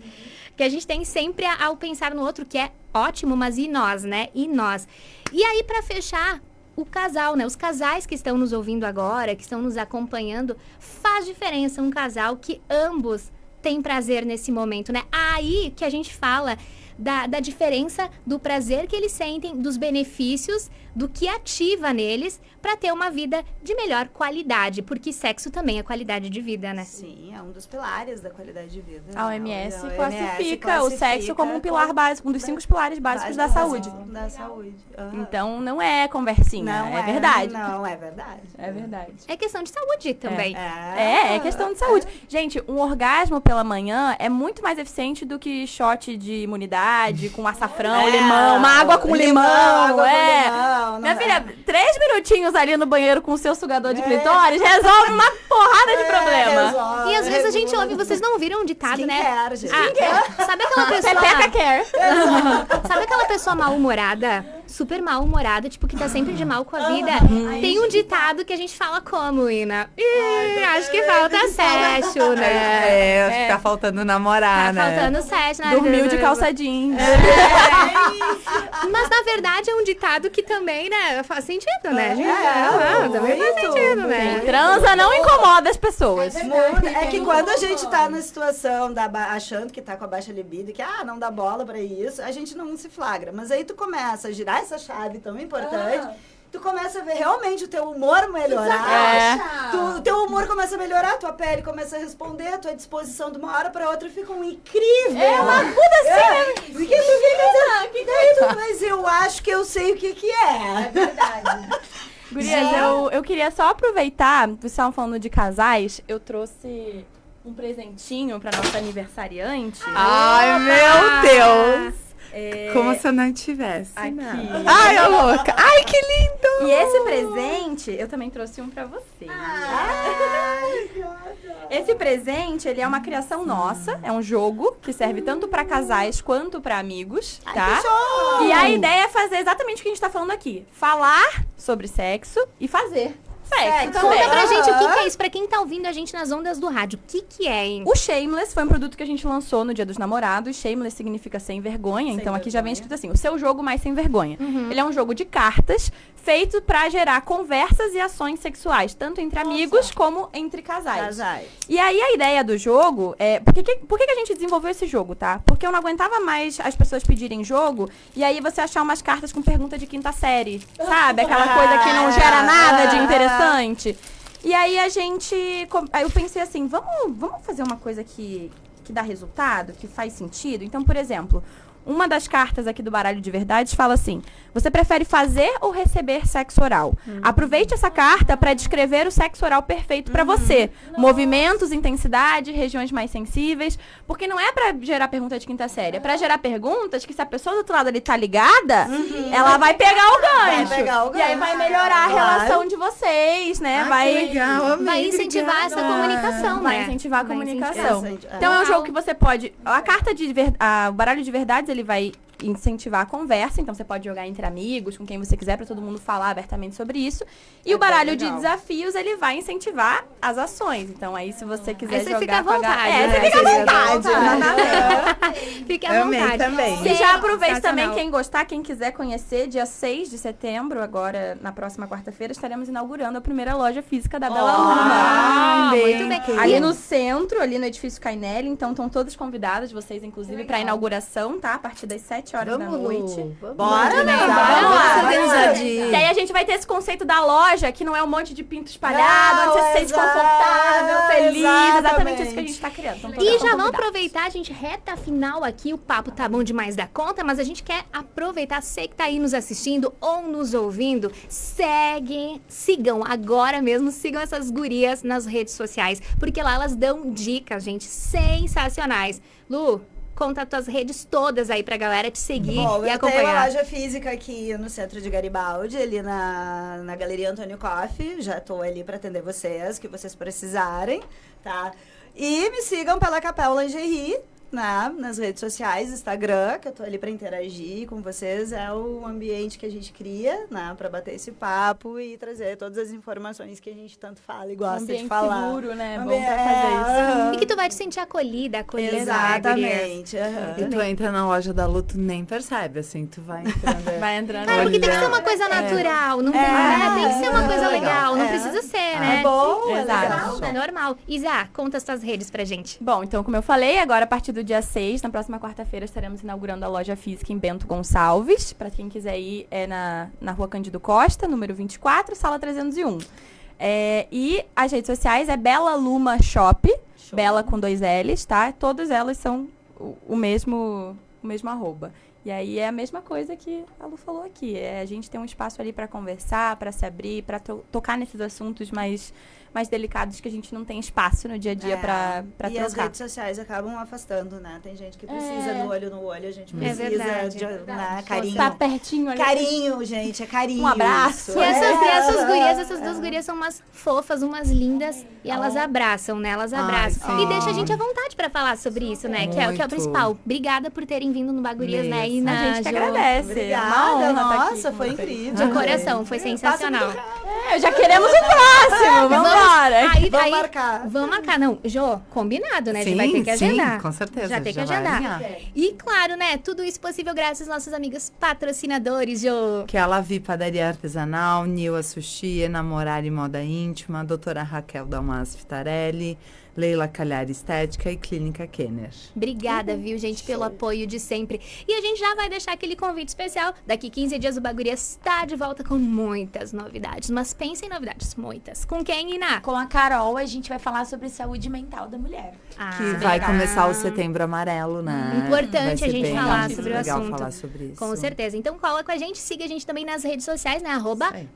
Que a gente tem sempre ao pensar no outro, que é ótimo, mas e nós, né? E nós. E aí, pra fechar... O casal, né? Os casais que estão nos ouvindo agora, que estão nos acompanhando, faz diferença um casal que ambos têm prazer nesse momento, né? Aí que a gente fala da diferença do prazer que eles sentem, dos benefícios, do que ativa neles para ter uma vida de melhor qualidade, porque sexo também é qualidade de vida, né? Sim, é um dos pilares da qualidade de vida. A OMS classifica o sexo como um pilar básico, um dos 5 pilares básicos da saúde. Da saúde. Então não é conversinha, é verdade. Não, é verdade. É verdade. É questão de saúde também. É questão de saúde. Gente, um orgasmo pela manhã é muito mais eficiente do que shot de imunidade, com açafrão, limão, uma água com limão. Minha filha, 3 minutinhos ali no banheiro com o seu sugador de clitóris resolve uma porrada de problema. E às vezes a gente ouve, vocês não viram um ditado, né? Sabe aquela pessoa... Pepeca care. Sabe aquela pessoa mal-humorada? Super mal-humorada, tipo, que tá sempre de mal com a vida. Tem um ditado que a gente fala como, Ina? Acho que falta sexo, né? Tá faltando namorar, né? Tá faltando sexo, né? Dormiu de calça jeans. Mas na verdade é um ditado que também, né, faz sentido, né, gente? Também faz muito, sentido, né? Transa não incomoda as pessoas. É que quando a gente tá na situação achando que tá com a baixa libido, que não dá bola pra isso, a gente não se flagra. Mas aí tu começa a girar essa chave tão importante, tu começa a ver realmente o teu humor melhorar. O teu humor começa a melhorar, tua pele começa a responder, a tua disposição de uma hora pra outra fica um incrível. É uma puta assim, Porque tu fica mas eu acho que eu sei o que é. É verdade. Gurias, eu queria só aproveitar, vocês estavam falando de casais, eu trouxe um presentinho pra nossa aniversariante. Ai, meu Deus! Como se eu não tivesse. Aqui. Ai, a louca! Ai, que lindo! E esse presente, eu também trouxe um pra você. Esse presente, ele é uma criação nossa, é um jogo que serve tanto pra casais quanto pra amigos, tá? E a ideia é fazer exatamente o que a gente tá falando aqui. Falar sobre sexo e fazer sexo também. Conta pra gente o que é isso, pra quem tá ouvindo a gente nas ondas do rádio. O que é, hein? O Shameless foi um produto que a gente lançou no Dia dos Namorados. Shameless significa sem vergonha, então aqui já vem escrito assim, o seu jogo mais sem vergonha. Ele é um jogo de cartas feito pra gerar conversas e ações sexuais, tanto entre amigos como entre casais. E aí a ideia do jogo é... Por que a gente desenvolveu esse jogo, tá? Porque eu não aguentava mais as pessoas pedirem jogo e aí você achar umas cartas com pergunta de quinta série, sabe? Aquela coisa que não gera nada de interessante. E aí aí eu pensei assim, vamos fazer uma coisa que dá resultado, que faz sentido? Então, por exemplo, uma das cartas aqui do baralho de verdades fala assim: você prefere fazer ou receber sexo oral? Aproveite essa carta para descrever o sexo oral perfeito para você. Movimentos, intensidade, regiões mais sensíveis. Porque não é para gerar pergunta de quinta série, é para gerar perguntas que se a pessoa do outro lado ali tá ligada, ela vai pegar o gancho. E aí vai melhorar a relação de vocês, né? Vai incentivar essa comunicação, né? Vai incentivar a comunicação. Então é um jogo que você pode... O baralho de verdades, ele vai incentivar a conversa, então você pode jogar entre amigos, com quem você quiser, pra todo mundo falar abertamente sobre isso. E o baralho de desafios, ele vai incentivar as ações. Então aí, se você quiser aí você jogar fica à vontade, você fica à vontade. Fique à vontade. Também. E já aproveite também, quem gostar, quem quiser conhecer, dia 6 de setembro, agora na próxima quarta-feira, estaremos inaugurando a primeira loja física da Bela Luma. Muito bem. Ali no centro, ali no edifício Cainelli, então estão todos convidados, vocês inclusive, pra inauguração, tá? A partir das 7 horas da noite. Bora, né? E aí a gente vai ter esse conceito da loja, que não é um monte de pinto espalhado, onde você se sente confortável, feliz. Exatamente isso que a gente tá criando. Então, e já vamos aproveitar, a gente, reta final aqui, o papo tá bom demais da conta, mas a gente quer aproveitar, você que tá aí nos assistindo ou nos ouvindo, sigam agora mesmo, sigam essas gurias nas redes sociais, porque lá elas dão dicas, gente, sensacionais. Lu, conta as tuas redes todas aí pra galera te seguir e acompanhar. Eu tenho uma loja física aqui no centro de Garibaldi, ali na Galeria Antônio Coffey. Já tô ali pra atender vocês, que vocês precisarem, tá? E me sigam pela Capel Lingerie, né, nas redes sociais, Instagram, que eu tô ali pra interagir com vocês. É o ambiente que a gente cria, né, pra bater esse papo e trazer todas as informações que a gente tanto fala e gosta de falar. Seguro, né? Bom pra fazer isso. E que tu vai te sentir acolhida. Exatamente. E tu entra na loja da Lu, tu nem percebe, assim, tu vai entrando. Vai entrando. Cara, porque tem que ser uma coisa natural, não tem, tem que ser uma coisa legal, não precisa ser, né? É bom, Exato. É normal. Isa, conta as tuas redes pra gente. Bom, então, como eu falei, agora a partir do dia 6, na próxima quarta-feira, estaremos inaugurando a loja física em Bento Gonçalves. Pra quem quiser ir, é na Rua Cândido Costa, número 24, sala 301. E as redes sociais é Bela Luma Shop, Bela com 2 L's, tá? Todas elas são o mesmo arroba. E aí é a mesma coisa que a Lu falou aqui. A gente tem um espaço ali pra conversar, pra se abrir, pra tocar nesses assuntos mais delicados que a gente não tem espaço no dia a dia pra trocar. E as redes sociais acabam afastando, né? Tem gente que precisa do olho no olho, a gente precisa de carinho. Tá pertinho ali. Carinho, gente, é carinho. Um abraço. E essas duas gurias são umas fofas, umas lindas, e elas abraçam, né? Elas abraçam. E deixa a gente à vontade pra falar sobre isso, né? Que é o principal. Obrigada por terem bem-vindo no Bagurias, né, Ina? A gente que agradece. Obrigada, nossa, foi incrível. De coração, foi sensacional. Já queremos o próximo, vambora. Vamos marcar. Vamos marcar, não, Jô, combinado, né? A gente Sim, vai ter que agendar. sim, com certeza. Já tem que vai agendar. alinhar. E claro, né, tudo isso possível graças aos nossos amigos patrocinadores, Jô. Que é a Lavi Padaria Artesanal, Nila Sushi, Enamorar e Moda Íntima, doutora Raquel Dalmas Fitarelli, Leila Calhar Estética e Clínica Kenner. Obrigada, viu, gente, pelo apoio de sempre. E a gente já vai deixar aquele convite especial. Daqui 15 dias o Bagurias está de volta com muitas novidades. Mas pensem em novidades, muitas. Com quem, Iná? Com a Carol, a gente vai falar sobre saúde mental da mulher. Que vai começar o Setembro Amarelo, né? Importante Vai a ser gente bem falar sobre o legal assunto. falar sobre isso. Com certeza. Então cola com a gente, siga a gente também nas redes sociais, né?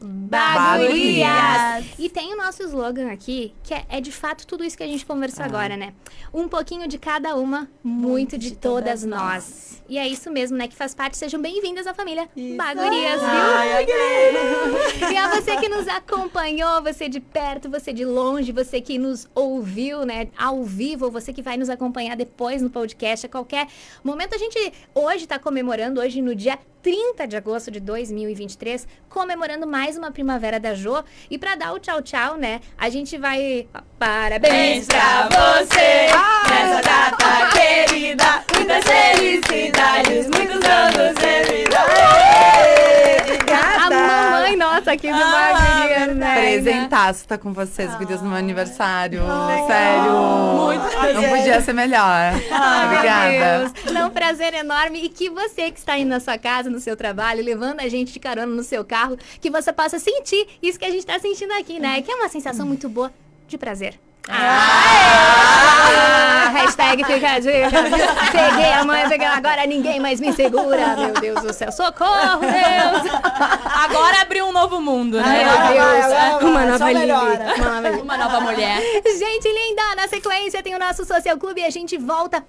Bagurias. E tem o nosso slogan aqui, que é de fato tudo isso que a gente conversou agora, né? Um pouquinho de cada uma, muito de todas nós. E é isso mesmo, né? Que faz parte. Sejam bem-vindas à família Bagurias, viu? E a você que nos acompanhou, você de perto, você de longe, você que nos ouviu, né? Ao vivo, ou você que vai nos acompanhar depois no podcast, a qualquer momento. A gente hoje tá comemorando, hoje no dia 30 de agosto de 2023, comemorando mais uma primavera da Jô. E pra dar o tchau, né? A gente vai... Parabéns pra você nessa data querida. Muitas felicidades, muitos anos de vida. A mamãe nossa aqui do Bagurias, né? Presentaço, tá com vocês, gurias, no meu aniversário. Sério. Não podia ser melhor. Obrigada. É um prazer enorme. E que você que está aí na sua casa, no seu trabalho, levando a gente de carona no seu carro, que você possa sentir isso que a gente tá sentindo aqui, né? Que é uma sensação muito boa de prazer. Hashtag fica a dica. Peguei a mãe, agora ninguém mais me segura. Meu Deus do céu, socorro, Deus. Agora abriu um novo mundo, né? Meu Deus, uma nova melhora. Uma nova mulher. Gente linda, na sequência tem o nosso Social Clube e a gente volta.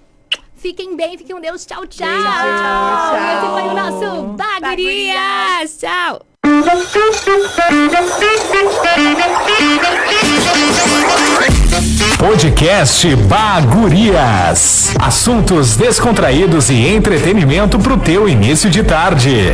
Fiquem bem, fiquem com Deus. Tchau, tchau. Esse foi o nosso Bagurias. Tchau. Podcast Bagurias. Assuntos descontraídos e entretenimento pro teu início de tarde.